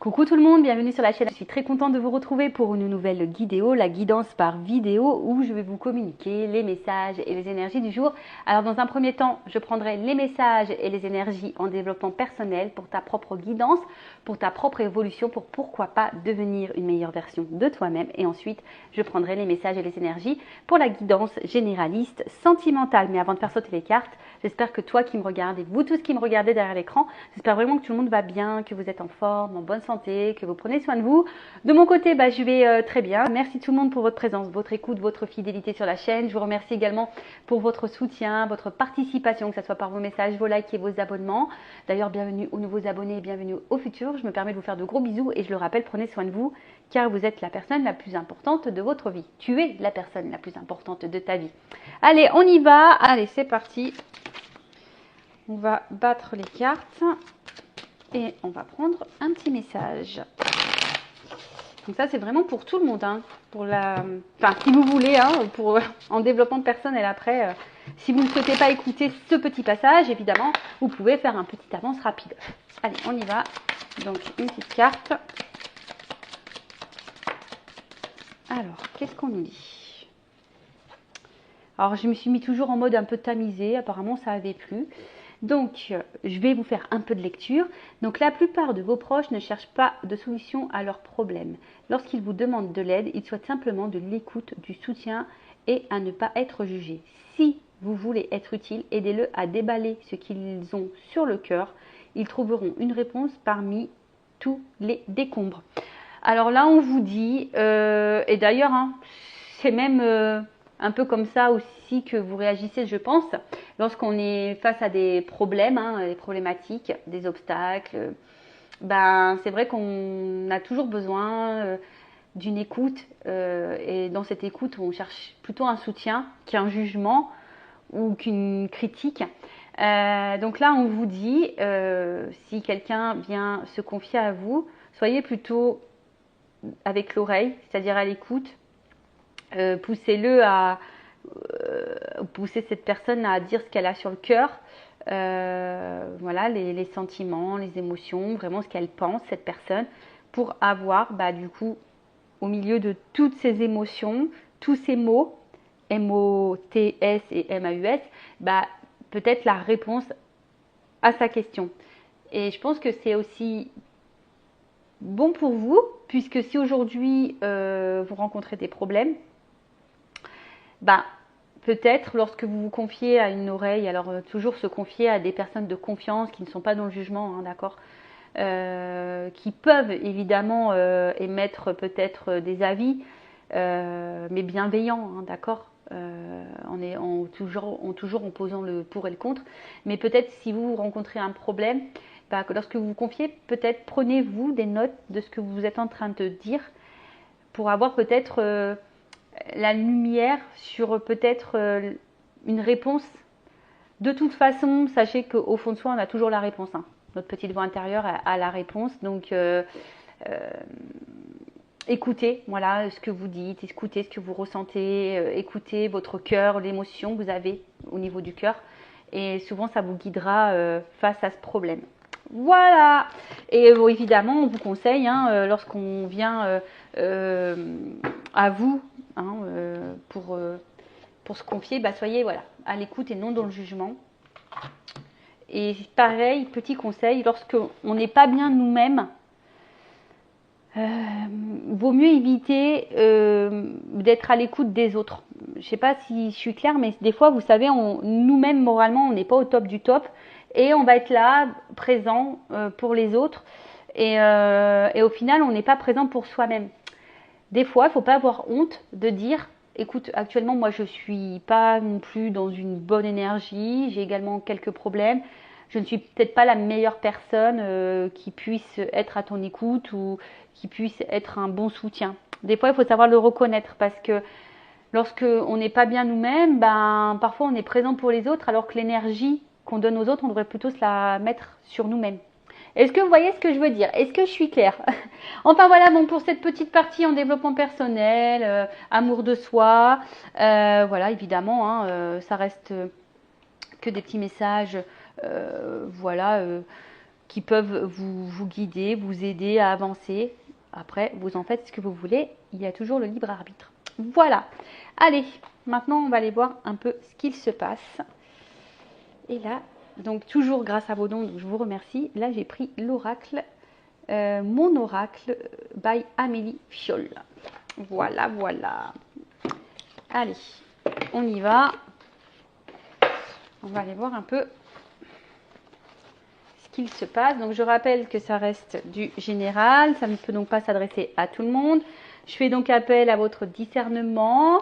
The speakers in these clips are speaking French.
Coucou tout le monde, bienvenue sur la chaîne. Je suis très contente de vous retrouver pour une nouvelle vidéo, la guidance par vidéo où je vais vous communiquer les messages et les énergies du jour. Alors dans un premier temps, je prendrai les messages et les énergies en développement personnel pour ta propre guidance, pour ta propre évolution, pour pourquoi pas devenir une meilleure version de toi-même. Et ensuite, je prendrai les messages et les énergies pour la guidance généraliste sentimentale. Mais avant de faire sauter les cartes, j'espère que toi qui me regardes et vous tous qui me regardez derrière l'écran, j'espère vraiment que tout le monde va bien, que vous êtes en forme, en bonne santé, que vous prenez soin de vous. De mon côté, je vais très bien. Merci tout le monde pour votre présence, votre écoute, votre fidélité sur la chaîne. Je vous remercie également pour votre soutien, votre participation, que ce soit par vos messages, vos likes et vos abonnements. D'ailleurs, bienvenue aux nouveaux abonnés et bienvenue au futur. Je me permets de vous faire de gros bisous et je le rappelle, prenez soin de vous car vous êtes la personne la plus importante de votre vie. Tu es la personne la plus importante de ta vie. Allez, on y va. Allez, c'est parti. On va battre les cartes et on va prendre un petit message. Donc ça, c'est vraiment pour tout le monde, hein, pour enfin, si vous voulez, hein, en développement personnel après. Si vous ne souhaitez pas écouter ce petit passage, évidemment, vous pouvez faire un petit avance rapide. Allez, on y va. Donc, une petite carte. Alors, qu'est-ce qu'on nous dit? Alors, je me suis mis toujours en mode un peu tamisé. Apparemment, ça avait plu. Donc, je vais vous faire un peu de lecture. Donc, la plupart de vos proches ne cherchent pas de solution à leurs problèmes. Lorsqu'ils vous demandent de l'aide, ils souhaitent simplement de l'écoute, du soutien et à ne pas être jugés. Si vous voulez être utile, aidez-le à déballer ce qu'ils ont sur le cœur. Ils trouveront une réponse parmi tous les décombres. Alors là, on vous dit, et d'ailleurs, hein, c'est même un peu comme ça aussi que vous réagissez, je pense, lorsqu'on est face à des problèmes, hein, des problématiques, des obstacles. C'est vrai qu'on a toujours besoin d'une écoute, et dans cette écoute, on cherche plutôt un soutien qu'un jugement ou qu'une critique. Donc là, on vous dit, si quelqu'un vient se confier à vous, soyez plutôt avec l'oreille, c'est-à-dire à l'écoute. Poussez-le à pousser cette personne à dire ce qu'elle a sur le cœur, voilà, les sentiments, les émotions, vraiment ce qu'elle pense, cette personne, pour avoir du coup au milieu de toutes ces émotions, tous ces mots, M-O-T-S et M-A-U-S, peut-être la réponse à sa question. Et je pense que c'est aussi bon pour vous, puisque si aujourd'hui vous rencontrez des problèmes, peut-être lorsque vous vous confiez à une oreille, alors toujours se confier à des personnes de confiance qui ne sont pas dans le jugement, hein, d'accord, qui peuvent évidemment émettre peut-être des avis, mais bienveillants, hein, d'accord, toujours en posant le pour et le contre. Mais peut-être si vous rencontrez un problème, que lorsque vous vous confiez, peut-être prenez-vous des notes de ce que vous êtes en train de dire pour avoir peut-être la lumière sur peut-être une réponse. De toute façon, sachez qu'au fond de soi, on a toujours la réponse, hein. Notre petite voix intérieure a la réponse. Donc, écoutez, voilà, ce que vous dites, écoutez ce que vous ressentez, écoutez votre cœur, l'émotion que vous avez au niveau du cœur. Et souvent, ça vous guidera face à ce problème. Voilà. Et évidemment, on vous conseille, hein, lorsqu'on vient à vous, hein, pour se confier, soyez à l'écoute et non dans le jugement. Et pareil, petit conseil, lorsqu'on n'est pas bien nous-mêmes, vaut mieux éviter d'être à l'écoute des autres. Je ne sais pas si je suis claire, mais des fois, vous savez, nous-mêmes, moralement, on n'est pas au top du top. Et on va être là, présent pour les autres. Et au final, on n'est pas présent pour soi-même. Des fois, il ne faut pas avoir honte de dire, écoute, actuellement, moi, je ne suis pas non plus dans une bonne énergie. J'ai également quelques problèmes. Je ne suis peut-être pas la meilleure personne qui puisse être à ton écoute ou qui puisse être un bon soutien. Des fois, il faut savoir le reconnaître parce que lorsque on n'est pas bien nous-mêmes, parfois on est présent pour les autres alors que l'énergie qu'on donne aux autres, on devrait plutôt se la mettre sur nous-mêmes. Est-ce que vous voyez ce que je veux dire? Est-ce que je suis claire? Enfin voilà, bon, pour cette petite partie en développement personnel, amour de soi, voilà, évidemment, ça reste que des petits messages, voilà, qui peuvent vous guider, vous aider à avancer. Après, vous en faites ce que vous voulez. Il y a toujours le libre arbitre. Voilà. Allez, maintenant, on va aller voir un peu ce qu'il se passe. Et là, donc toujours grâce à vos dons, je vous remercie. Là, j'ai pris l'oracle, mon oracle by Amélie Fiol. Voilà, voilà. Allez, on y va. On va aller voir un peu ce qu'il se passe. Donc, je rappelle que ça reste du général. Ça ne peut donc pas s'adresser à tout le monde. Je fais donc appel à votre discernement,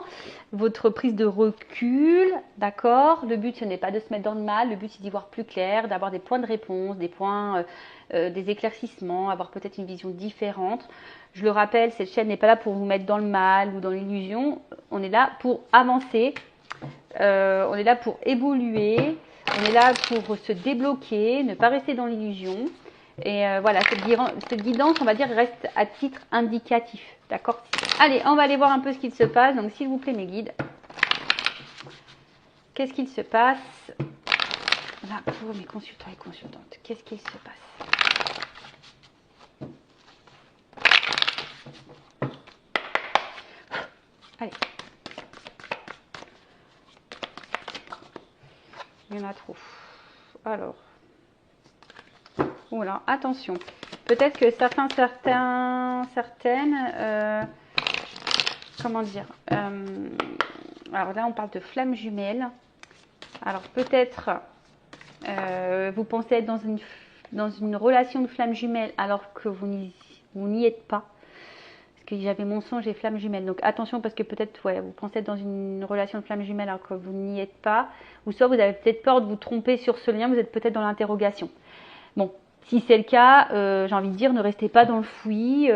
votre prise de recul, d'accord? Le but, ce n'est pas de se mettre dans le mal. Le but, c'est d'y voir plus clair, d'avoir des points de réponse, des points, des éclaircissements, avoir peut-être une vision différente. Je le rappelle, cette chaîne n'est pas là pour vous mettre dans le mal ou dans l'illusion. On est là pour avancer. On est là pour évoluer. On est là pour se débloquer, ne pas rester dans l'illusion. Et voilà, cette guidance, on va dire, reste à titre indicatif. D'accord? Allez, on va aller voir un peu ce qu'il se passe. Donc, s'il vous plaît, mes guides. Qu'est-ce qu'il se passe là pour mes consultants et consultantes? Qu'est-ce qu'il se passe? Allez. Il y en a trop. Alors. Voilà, attention. Peut-être que certaines, comment dire, alors là on parle de flammes jumelles. Alors peut-être vous pensez être dans une relation de flammes jumelles alors que vous n'y êtes pas. Parce que j'avais mensonge et flammes jumelles. Donc attention parce que peut-être ouais, vous pensez être dans une relation de flammes jumelles alors que vous n'y êtes pas. Ou soit vous avez peut-être peur de vous tromper sur ce lien, vous êtes peut-être dans l'interrogation. Bon. Si c'est le cas, j'ai envie de dire, ne restez pas dans le fouillis,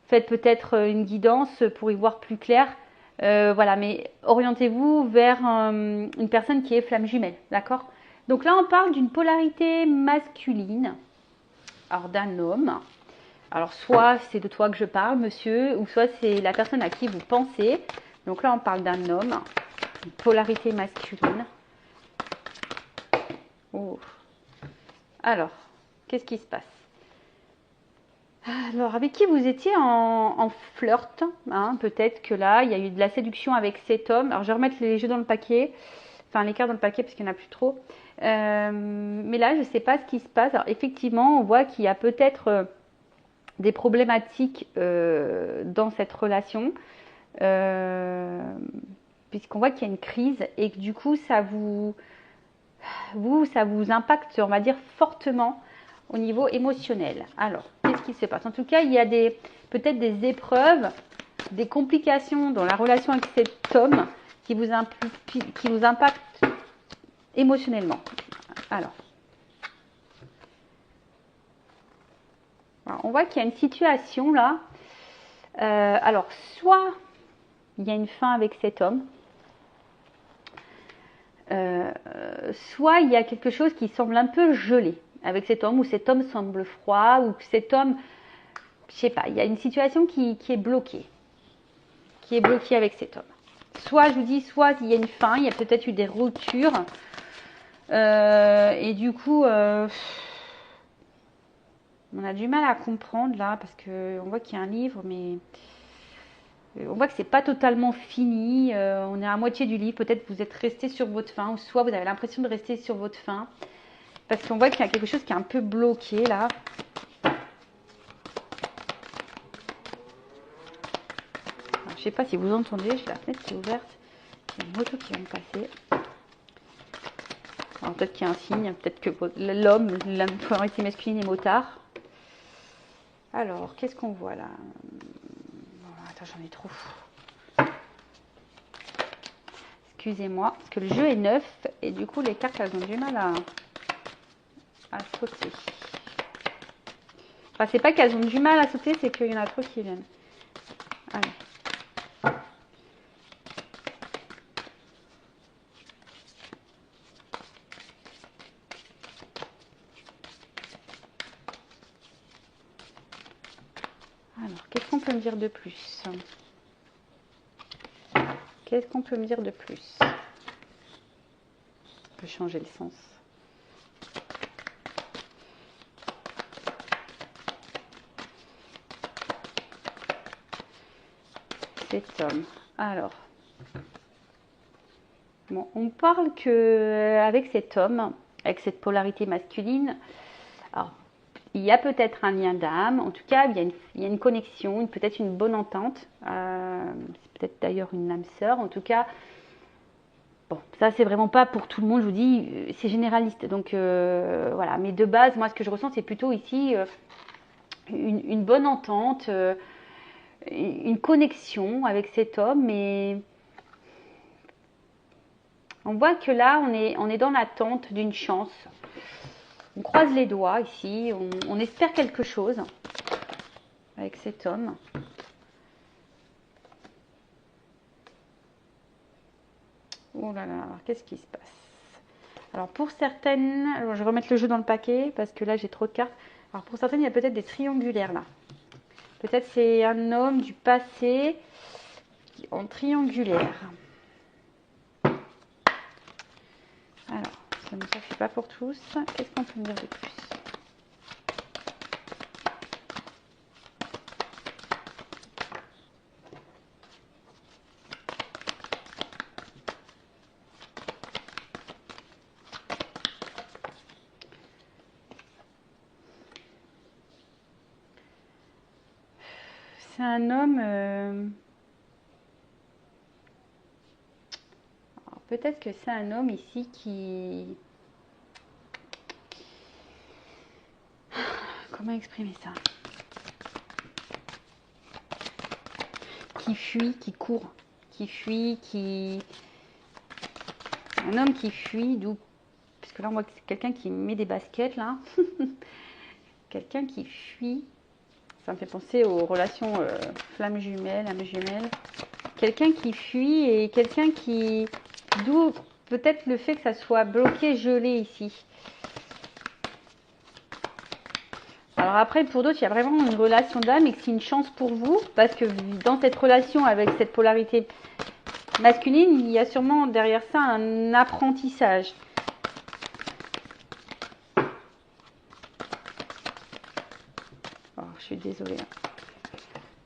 faites peut-être une guidance pour y voir plus clair. Voilà, mais orientez-vous vers une personne qui est flamme jumelle, d'accord? Donc là, on parle d'une polarité masculine, alors d'un homme. Alors soit c'est de toi que je parle, monsieur, ou soit c'est la personne à qui vous pensez. Donc là, on parle d'un homme, une polarité masculine. Oh. Alors. Qu'est-ce qui se passe? Alors, avec qui vous étiez en flirt, hein, peut-être que là, il y a eu de la séduction avec cet homme. Alors, je vais remettre les jeux dans le paquet, enfin les cartes dans le paquet parce qu'il n'y en a plus trop. Mais là, je ne sais pas ce qui se passe. Alors, effectivement, on voit qu'il y a peut-être des problématiques dans cette relation, puisqu'on voit qu'il y a une crise et que du coup, ça vous impacte, on va dire, fortement au niveau émotionnel. Alors, qu'est-ce qui se passe? En tout cas, il y a peut-être des épreuves, des complications dans la relation avec cet homme qui vous impactent émotionnellement. Alors, on voit qu'il y a une situation là. Alors, soit il y a une fin avec cet homme, soit il y a quelque chose qui semble un peu gelé avec cet homme, ou cet homme semble froid, ou que cet homme, je sais pas, il y a une situation qui est bloquée, avec cet homme. Soit, je vous dis, soit il y a une fin, il y a peut-être eu des ruptures, et du coup, on a du mal à comprendre là, parce qu'on voit qu'il y a un livre, mais on voit que c'est pas totalement fini, on est à moitié du livre, peut-être vous êtes resté sur votre fin, ou soit vous avez l'impression de rester sur votre fin, parce qu'on voit qu'il y a quelque chose qui est un peu bloqué là. Alors, je ne sais pas si vous entendez, j'ai la fenêtre qui est ouverte, il y a une moto qui vient de passer. Alors peut-être qu'il y a un signe, peut-être que l'homme, la polarité masculine est motard. Alors, qu'est-ce qu'on voit là? Attends, j'en ai trop. Excusez-moi, parce que le jeu est neuf et du coup les cartes elles ont du mal à sauter. Enfin, c'est pas qu'elles ont du mal à sauter, c'est qu'il y en a trop qui viennent. Allez. Alors, qu'est-ce qu'on peut me dire de plus? Qu'est-ce qu'on peut me dire de plus? On peut changer le sens. cet homme. Alors, bon, on parle que avec cet homme, avec cette polarité masculine, alors, il y a peut-être un lien d'âme. En tout cas, il y a une connexion, peut-être une bonne entente. C'est peut-être d'ailleurs une âme sœur. En tout cas, bon, ça c'est vraiment pas pour tout le monde. Je vous dis, c'est généraliste. Donc voilà. Mais de base, moi, ce que je ressens, c'est plutôt ici une bonne entente, une connexion avec cet homme. Mais on voit que là, on est dans l'attente d'une chance. On croise les doigts ici, on espère quelque chose avec cet homme. Oh là là, alors qu'est-ce qui se passe? Alors pour certaines, alors je vais remettre le jeu dans le paquet parce que là j'ai trop de cartes. Alors pour certaines, il y a peut-être des triangulaires là. Peut-être c'est un homme du passé en triangulaire. Alors, ça ne suffit pas pour tous. Qu'est-ce qu'on peut me dire de plus? C'est un homme... peut-être que c'est un homme ici qui... Comment exprimer ça? Qui fuit, qui court, qui fuit, qui... Un homme qui fuit, d'où... Parce que là, on voit que c'est quelqu'un qui met des baskets, là. Quelqu'un qui fuit. Ça me fait penser aux relations flamme jumelle, âme jumelle. Quelqu'un qui fuit et quelqu'un qui... D'où peut-être le fait que ça soit bloqué, gelé ici. Alors après, pour d'autres, il y a vraiment une relation d'âme et que c'est une chance pour vous. Parce que dans cette relation avec cette polarité masculine, il y a sûrement derrière ça un apprentissage. Oh, je suis désolée.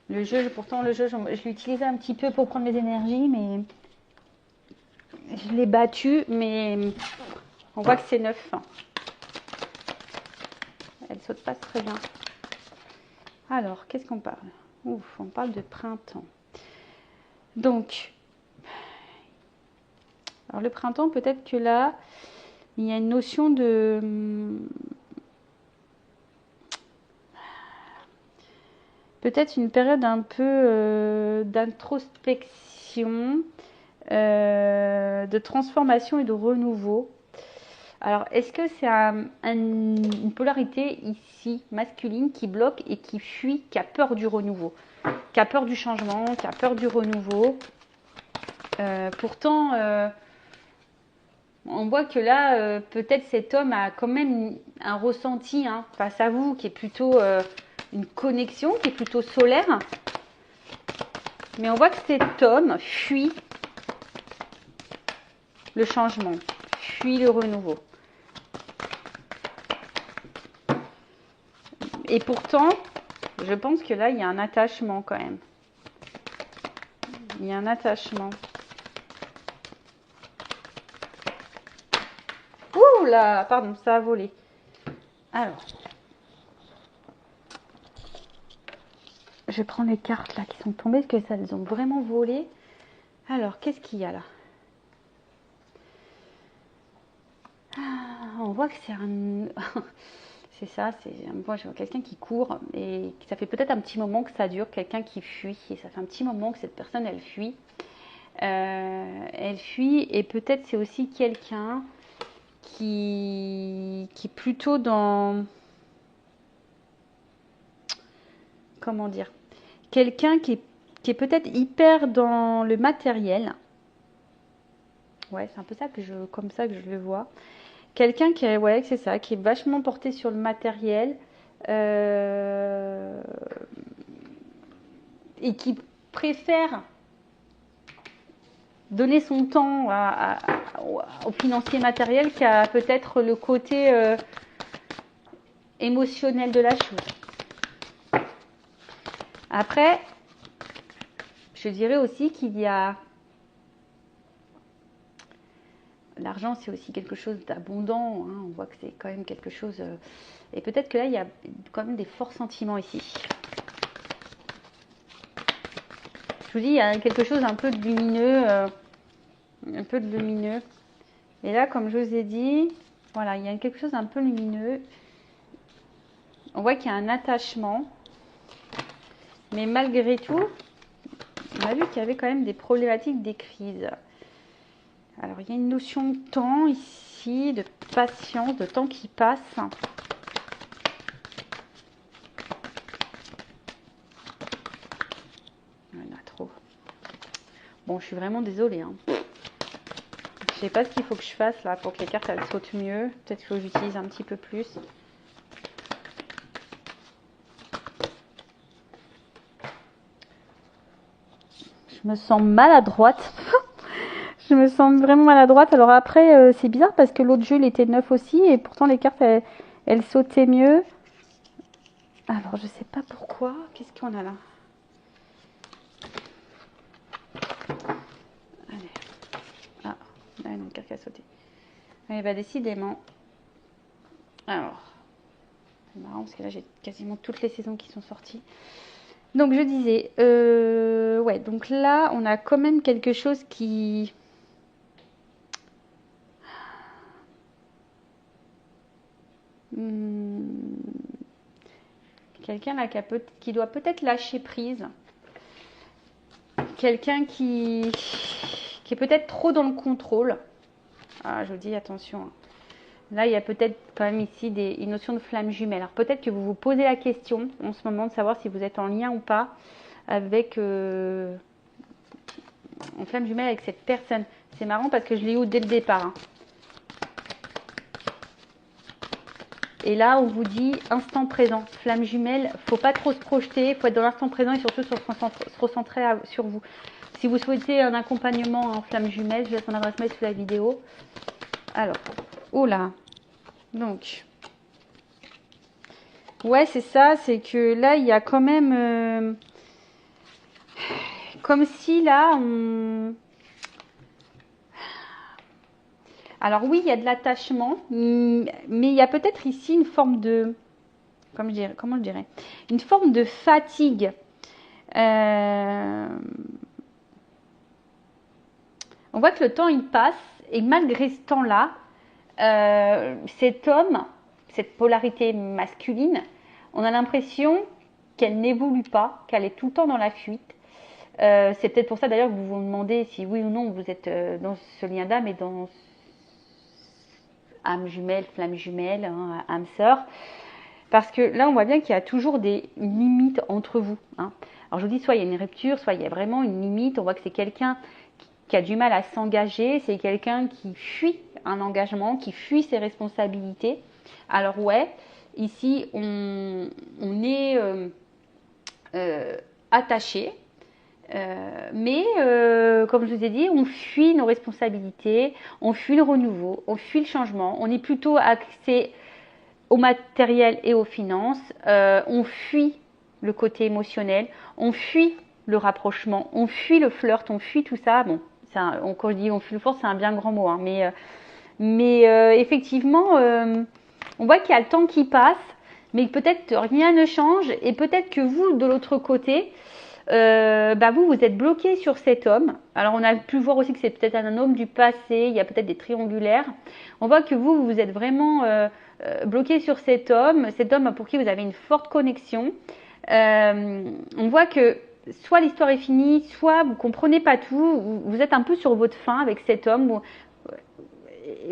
Le jeu, pourtant, le jeu, je l'ai utilisé un petit peu pour prendre mes énergies, mais je l'ai battu, mais on voit que c'est neuf. Elle saute pas très bien. Alors, qu'est-ce qu'on parle? Ouf, on parle de printemps. Donc, alors le printemps, peut-être que là, il y a une notion de... Peut-être une période un peu d'introspection, de transformation et de renouveau. Alors, est-ce que c'est une polarité ici masculine qui bloque et qui fuit, qui a peur du renouveau, qui a peur du changement, qui a peur du renouveau? Pourtant, on voit que là, peut-être cet homme a quand même un ressenti face à vous qui est plutôt une connexion, qui est plutôt solaire. Mais on voit que cet homme fuit le changement, fuit le renouveau. Et pourtant, je pense que là, il y a un attachement quand même. Il y a un attachement. Ouh là, pardon, ça a volé. Alors, je vais prendre les cartes là qui sont tombées, parce que ça, elles ont vraiment volé. Alors, qu'est-ce qu'il y a là? On voit que c'est un... c'est ça, moi je vois quelqu'un qui court et ça fait peut-être un petit moment que ça dure, quelqu'un qui fuit. Et ça fait un petit moment que cette personne, elle fuit. Elle fuit et peut-être c'est aussi quelqu'un qui est plutôt dans... Comment dire? Quelqu'un qui est peut-être hyper dans le matériel. Ouais, c'est un peu ça comme ça que je le vois. Quelqu'un qui est, ouais, c'est ça, qui est vachement porté sur le matériel et qui préfère donner son temps au financier matériel qu'à peut-être le côté émotionnel de la chose. Après, je dirais aussi qu'il y a... L'argent, c'est aussi quelque chose d'abondant. Hein. On voit que c'est quand même quelque chose... Et peut-être que là, il y a quand même des forts sentiments ici. Je vous dis, il y a quelque chose un peu de lumineux. Un peu de lumineux. Et là, comme je vous ai dit, voilà, il y a quelque chose d'un peu lumineux. On voit qu'il y a un attachement. Mais malgré tout, on a vu qu'il y avait quand même des problématiques, des crises. Alors, il y a une notion de temps ici, de patience, de temps qui passe. Il y en a trop. Bon, je suis vraiment désolée. Hein. Je sais pas ce qu'il faut que je fasse là pour que les cartes elles sautent mieux. Peut-être que j'utilise un petit peu plus. Je me sens maladroite. Je me sens vraiment maladroite. Alors après, c'est bizarre parce que l'autre jeu, il était neuf aussi. Et pourtant, les cartes, elles sautaient mieux. Alors, je sais pas pourquoi. Qu'est-ce qu'on a là? Allez. Ah, là, une carte qui a sauté. Eh bien, décidément. Alors, c'est marrant parce que là, j'ai quasiment toutes les saisons qui sont sorties. Donc, je disais, ouais, donc là, on a quand même quelque chose qui... Quelqu'un là qui doit peut-être lâcher prise. Quelqu'un qui est peut-être trop dans le contrôle. Ah, je vous dis attention. Là, il y a peut-être quand même ici une notion de flamme jumelle. Alors peut-être que vous vous posez la question en ce moment de savoir si vous êtes en lien ou pas avec en flamme jumelle avec cette personne. C'est marrant parce que je l'ai eu dès le départ. Hein. Et là, on vous dit instant présent, flamme jumelle, faut pas trop se projeter, faut être dans l'instant présent et surtout se recentrer sur vous. Si vous souhaitez un accompagnement en flamme jumelle, je laisse mon adresse mail sous la vidéo. Alors, oh là, donc, ouais, c'est ça, c'est que là, il y a quand même, comme si là, on... Alors oui, il y a de l'attachement, mais il y a peut-être ici une forme de, comment je dirais, une forme de fatigue. On voit que le temps il passe et malgré ce temps-là, cet homme, cette polarité masculine, on a l'impression qu'elle n'évolue pas, qu'elle est tout le temps dans la fuite. C'est peut-être pour ça d'ailleurs que vous vous demandez si oui ou non vous êtes dans ce lien d'âme et dans âme jumelle, flamme jumelle, hein, âme sœur. Parce que là, on voit bien qu'il y a toujours des limites entre vous. Hein. Alors je vous dis, soit il y a une rupture, soit il y a vraiment une limite. On voit que c'est quelqu'un qui a du mal à s'engager, c'est quelqu'un qui fuit un engagement, qui fuit ses responsabilités. Alors ouais, ici, on est attaché. Mais comme je vous ai dit, on fuit nos responsabilités, on fuit le renouveau, on fuit le changement, on est plutôt axé au matériel et aux finances, on fuit le côté émotionnel, on fuit le rapprochement, on fuit le flirt, on fuit tout ça. Bon, quand je dis on fuit le flirt, c'est un bien grand mot, hein, mais effectivement, on voit qu'il y a le temps qui passe, mais peut-être rien ne change et peut-être que vous, de l'autre côté, vous êtes bloqué sur cet homme. Alors on a pu voir aussi que c'est peut-être un homme du passé, il y a peut-être des triangulaires. On voit que vous êtes vraiment bloqué sur cet homme pour qui vous avez une forte connexion. On voit que soit l'histoire est finie, soit vous comprenez pas tout, vous êtes un peu sur votre faim avec cet homme.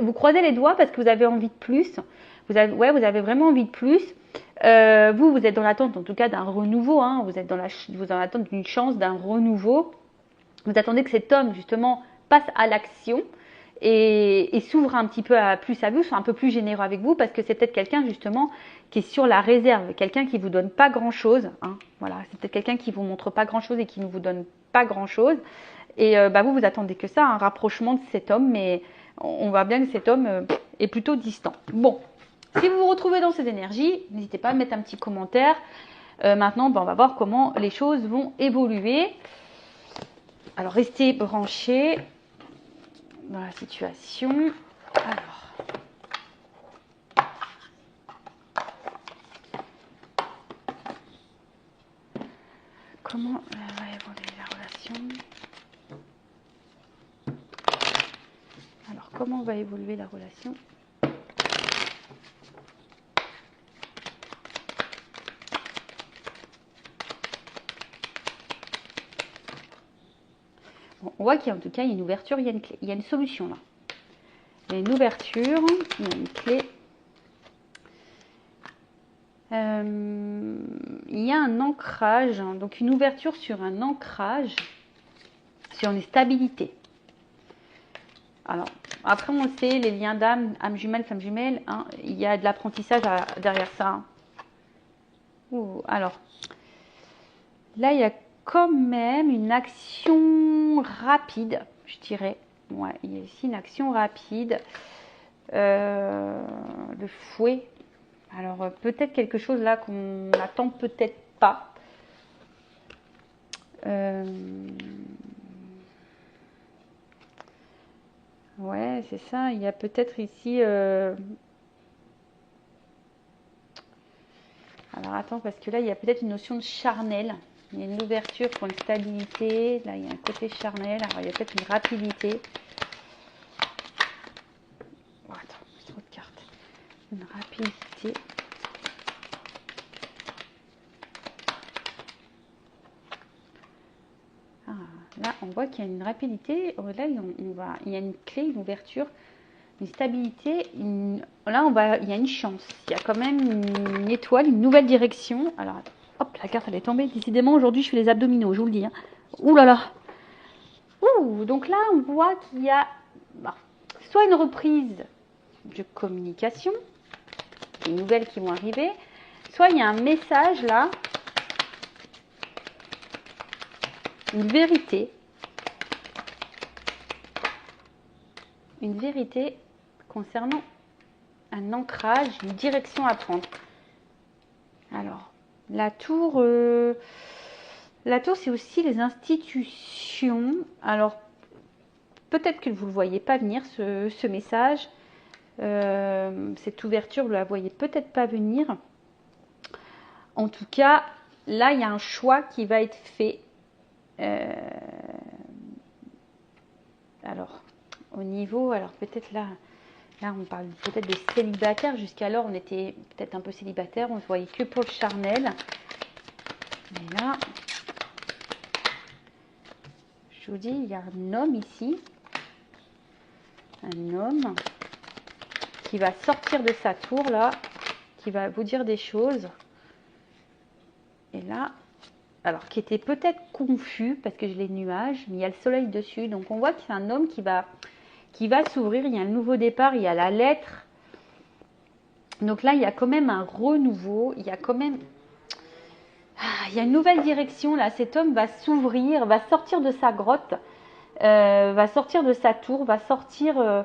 Vous croisez les doigts parce que vous avez envie de plus. Vous avez vraiment envie de plus. Vous êtes dans l'attente en tout cas d'un renouveau, hein. Vous êtes dans l'attente d'une chance, d'un renouveau. Vous attendez que cet homme justement passe à l'action et s'ouvre un petit peu plus à vous, soit un peu plus généreux avec vous parce que c'est peut-être quelqu'un justement qui est sur la réserve, quelqu'un qui vous donne pas grand chose, hein. Voilà, c'est peut-être quelqu'un qui vous montre pas grand chose et qui ne vous donne pas grand chose et vous attendez que ça, un rapprochement de cet homme, mais on voit bien que cet homme est plutôt distant. Bon. Si vous vous retrouvez dans ces énergies, n'hésitez pas à mettre un petit commentaire. Maintenant, on va voir comment les choses vont évoluer. Alors, restez branchés dans la situation. Alors, comment va évoluer la relation? Alors, comment va évoluer la relation? Bon, on voit qu'il y a en tout cas une ouverture, il y a une clé, il y a une solution là. Il y a une ouverture, il y a une clé. Il y a un ancrage, hein, donc une ouverture sur un ancrage, sur une stabilité. Alors, après on sait, les liens d'âme, âme jumelle, femme jumelle, hein, il y a de l'apprentissage derrière ça. Alors, là il y a quand même une action rapide, je dirais. Ouais, il y a ici une action rapide. Le fouet. Alors, peut-être quelque chose là qu'on n'attend peut-être pas. Ouais, c'est ça. Il y a peut-être ici... Alors, attends, parce que là, il y a peut-être une notion de charnel. Il y a une ouverture pour une stabilité. Là, il y a un côté charnel. Alors, il y a peut-être une rapidité. Oh, attends, j'ai trop de cartes. Une rapidité. Ah, là, on voit qu'il y a une rapidité. Là, il y a une clé, une ouverture, une stabilité. Il y a une chance. Il y a quand même une étoile, une nouvelle direction. Alors, hop, la carte, elle est tombée. Décidément, aujourd'hui, je fais les abdominaux, je vous le dis. Hein. Ouh là là. Ouh, donc là, on voit qu'il y a soit une reprise de communication, des nouvelles qui vont arriver, soit il y a un message là, une vérité concernant un ancrage, une direction à prendre. Alors, la tour, c'est aussi les institutions. Alors, peut-être que vous ne le voyez pas venir, ce message. Cette ouverture, vous ne la voyez peut-être pas venir. En tout cas, là, il y a un choix qui va être fait. Alors, au niveau, alors peut-être là, on parle peut-être de célibataire. Jusqu'alors, on était peut-être un peu célibataire. On ne se voyait que pour le charnel. Mais là, je vous dis, il y a un homme ici. Un homme qui va sortir de sa tour, là. Qui va vous dire des choses. Et là, alors, qui était peut-être confus, parce que j'ai les nuages, mais il y a le soleil dessus. Donc, on voit que c'est un homme qui va s'ouvrir. Il y a un nouveau départ, il y a la lettre. Donc là, il y a quand même un renouveau. Il y a quand même... il y a une nouvelle direction, là. Cet homme va s'ouvrir, va sortir de sa grotte, va sortir de sa tour, va sortir...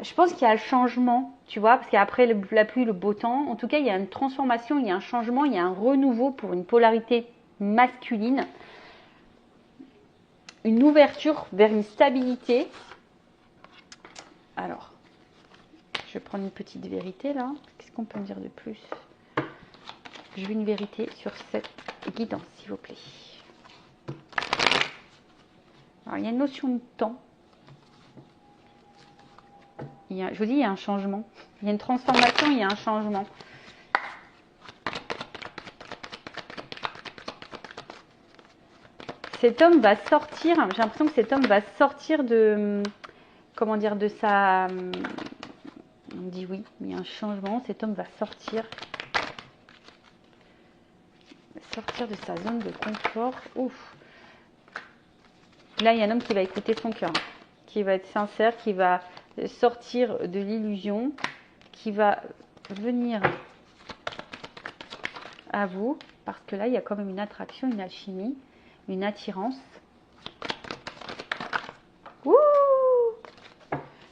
je pense qu'il y a le changement, tu vois, parce qu'après la pluie, le beau temps, en tout cas, il y a une transformation, il y a un changement, il y a un renouveau pour une polarité masculine. Une ouverture vers une stabilité. Alors, je vais prendre une petite vérité là. Qu'est-ce qu'on peut me dire de plus? Je veux une vérité sur cette guidance, s'il vous plaît. Alors, il y a une notion de temps. Je vous dis, il y a un changement. Il y a une transformation, il y a un changement. Cet homme va sortir, j'ai l'impression que cet homme va sortir de, comment dire, de sa... On dit oui, il y a un changement. Cet homme va sortir de sa zone de confort. Ouf. Là, il y a un homme qui va écouter son cœur, qui va être sincère, qui va sortir de l'illusion, qui va venir à vous, parce que là, il y a quand même une attraction, une alchimie, une attirance. Ouh!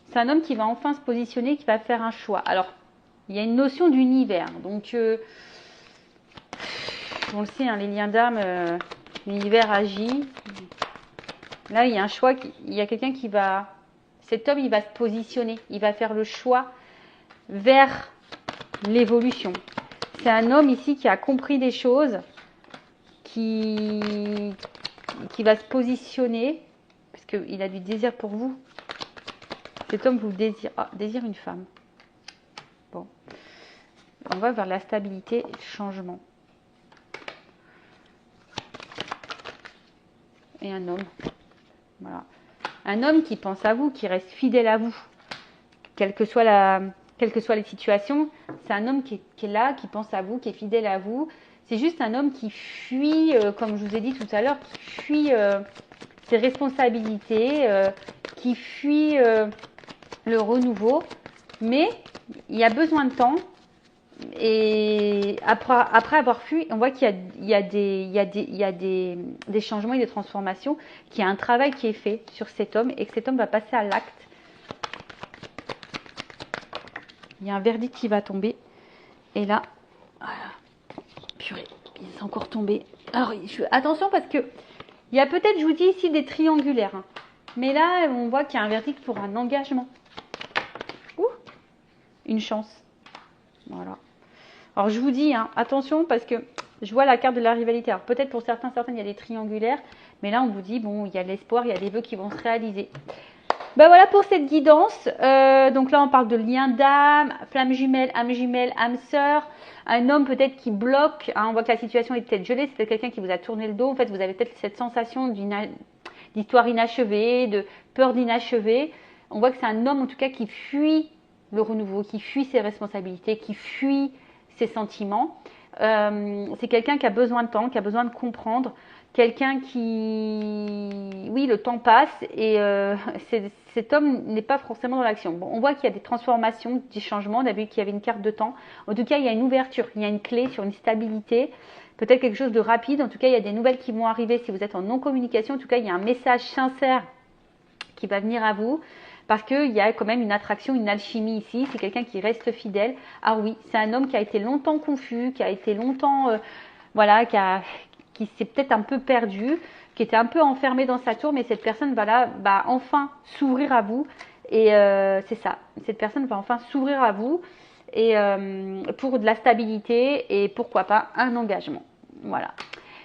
C'est un homme qui va enfin se positionner, qui va faire un choix. Alors, il y a une notion d'univers. Donc, on le sait, hein, les liens d'âme, l'univers agit. Là, il y a un choix, il y a quelqu'un qui va... Cet homme, il va se positionner, il va faire le choix vers l'évolution. C'est un homme ici qui a compris des choses, qui va se positionner, parce qu'il a du désir pour vous. Cet homme vous désire, désire une femme. Bon, on va vers la stabilité et le changement. Et un homme, voilà. Un homme qui pense à vous, qui reste fidèle à vous, quelle que soit les situations. C'est un homme qui est là, qui pense à vous, qui est fidèle à vous. C'est juste un homme qui fuit, comme je vous ai dit tout à l'heure, qui fuit ses responsabilités, qui fuit le renouveau. Mais il y a besoin de temps. Et après avoir fui, on voit qu'il y a des changements et des transformations, qu'il y a un travail qui est fait sur cet homme et que cet homme va passer à l'acte. Il y a un verdict qui va tomber. Et là, voilà. Purée, il est encore tombé. Alors, attention parce que il y a peut-être, je vous dis ici, des triangulaires. Hein. Mais là, on voit qu'il y a un verdict pour un engagement. Ouh, une chance. Voilà. Alors, je vous dis, hein, attention, parce que je vois la carte de la rivalité. Alors, peut-être pour certaines, il y a des triangulaires. Mais là, on vous dit, bon, il y a de l'espoir, il y a des vœux qui vont se réaliser. Ben voilà pour cette guidance. Donc là, on parle de lien d'âme, flamme jumelle, âme sœur. Un homme peut-être qui bloque. Hein, on voit que la situation est peut-être gelée. C'est peut-être quelqu'un qui vous a tourné le dos. En fait, vous avez peut-être cette sensation d'histoire inachevée, de peur d'inachevé. On voit que c'est un homme, en tout cas, qui fuit le renouveau, qui fuit ses responsabilités, qui fuit ses sentiments. C'est quelqu'un qui a besoin de temps, qui a besoin de comprendre. Quelqu'un qui... Oui, le temps passe et cet homme n'est pas forcément dans l'action. Bon, on voit qu'il y a des transformations, des changements. On a vu qu'il y avait une carte de temps. En tout cas, il y a une ouverture, il y a une clé sur une stabilité. Peut-être quelque chose de rapide. En tout cas, il y a des nouvelles qui vont arriver si vous êtes en non-communication. En tout cas, il y a un message sincère qui va venir à vous. Parce qu'il y a quand même une attraction, une alchimie ici. C'est quelqu'un qui reste fidèle. Ah oui, c'est un homme qui a été longtemps confus, qui a été longtemps... voilà, qui s'est peut-être un peu perdu, qui était un peu enfermé dans sa tour, mais cette personne va enfin s'ouvrir à vous. Et c'est ça, cette personne va enfin s'ouvrir à vous et pour de la stabilité et pourquoi pas un engagement. Voilà.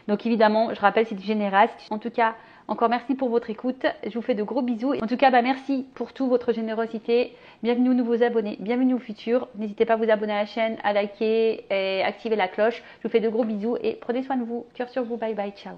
Donc évidemment, je rappelle, c'est du général. En tout cas, encore merci pour votre écoute. Je vous fais de gros bisous. En tout cas, merci pour toute votre générosité. Bienvenue aux nouveaux abonnés, bienvenue aux futurs. N'hésitez pas à vous abonner à la chaîne, à liker et activer la cloche. Je vous fais de gros bisous et prenez soin de vous. Cœur sur vous. Bye bye. Ciao.